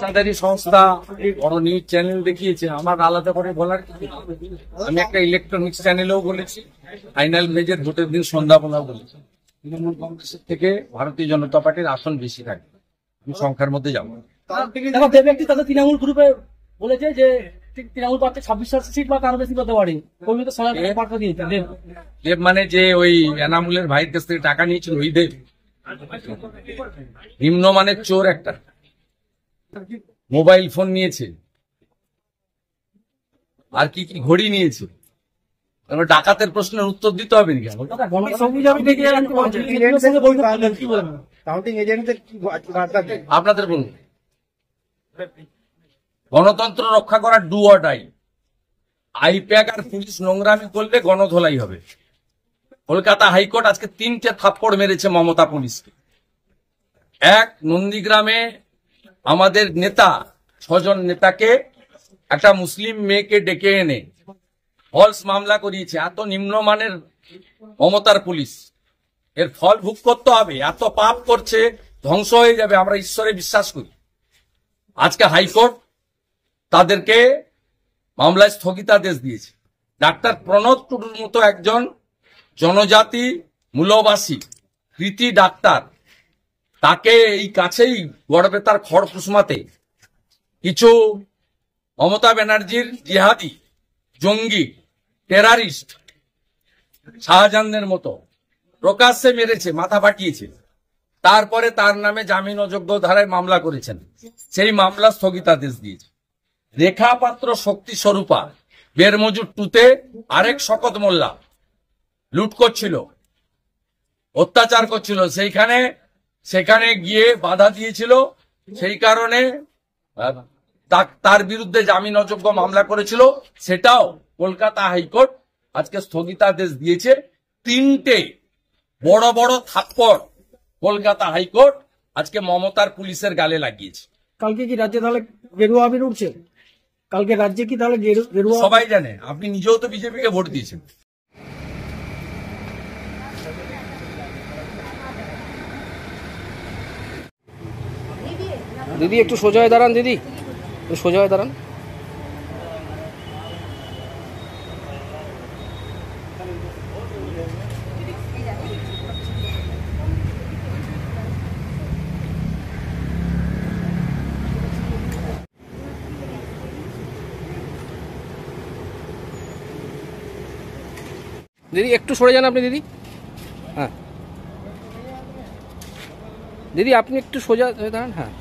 পেশাদারি সংস্থা বড় নিউজ চ্যানেল দেখিয়েছে, আমার আলাদা করে বলার কিছু নেই। আমি একটা ইলেকট্রনিক্স চ্যানেলেও বলেছি, ফাইনাল পেজের ভোটের দিন সন্ধ্যাবেলাও বলেছি, তৃণমূল কংগ্রেসের থেকে ভারতীয় জনতা পার্টির আসন বেশি থাকে, আমি সংখ্যার মধ্যে যাবো। তাদের তৃণমূল গ্রুপে বলেছে যে তৃণমূল পাচ্ছে 26 সিট বা তার বেশি পেতে পারে। দেব মানে যে ওই এনামুলের ভাইয়ের কাছ থেকে টাকা নিয়েছিল ওই দেব, নিম্নমানের চোর একটা, মোবাইল ফোন নিয়েছে, আর কি কি ঘড়ি নিয়েছে। ডাকাতের প্রশ্নের উত্তর দিতে হবে নাকি? আপনাদের বলুন, গণতন্ত্র রক্ষা করার ডু অর ডাই। আইপ্যাক আর পুলিশ নোংরামি করলে গণধোলাই হবে। কলকাতা হাইকোর্ট আজকে 3টে থাপ্পড় মেরেছে মমতা পুলিশকে। এক, নন্দীগ্রামে আমাদের নেতা, 6 জন নেতাকে একটা মুসলিম মেয়েকে ডেকে এনে ফলস মামলা করিয়েছে। এত নিম্নমানের মমতার পুলিশ, এর ফল ভোগ করতে হবে। এত পাপ করছে, ধ্বংস হয়ে যাবে, আমরা ঈশ্বরে বিশ্বাস করি। আজকে হাইকোর্ট তাদেরকে মামলায় স্থগিতাদেশ দিয়েছে। ডাক্তার প্রণব টুডুর মতো একজন জনজাতি মূলবাসী কৃতি ডাক্তার, তাকে এই কাছেই গড়বেতার খড়কুসমাতে কিছু মমতা ব্যানার্জির জিহাদি, জঙ্গি, টেরারিস্ট শাহজাহানের মতো প্রকাশ্যে মেরেছে, মাথা ফাটিয়েছে। তারপরে তার নামে জামিন অযোগ্য ধারায় মামলা করেছেন, সেই মামলা স্থগিতাদেশ দিয়েছে। রেখা পাত্র শক্তি স্বরূপা বেরমজুর 2-তে আরেক শকত মোল্লা লুট করছিল, অত্যাচার করছিল, সেখানে গিয়ে বাধা দিয়েছিল, সেই কারণে তার বিরুদ্ধে জামিন অযোগ্য মামলা করেছিল। সেটাও কলকাতা হাইকোর্ট আজকে স্থগিতাদেশ দিয়েছে। 3টে বড় বড় থাপ্পড় কলকাতা হাইকোর্ট আজকে মমতার পুলিশের গালে লাগিয়েছে। কালকে কি রাজ্যে তাহলে গেরুয়া আবির উঠছে? কালকে রাজ্যে কি তাহলে গেরুয়া? সবাই জানে, আপনি নিজেও তো বিজেপিকে ভোট দিয়েছেন। দিদি একটু সোজা হয়ে দাঁড়ান, দিদি একটু সোজা হয়ে দাঁড়ান। দিদি একটু সরে যান আপনি, দিদি। হ্যাঁ দিদি আপনি একটু সোজা হয়ে দাঁড়ান। হ্যাঁ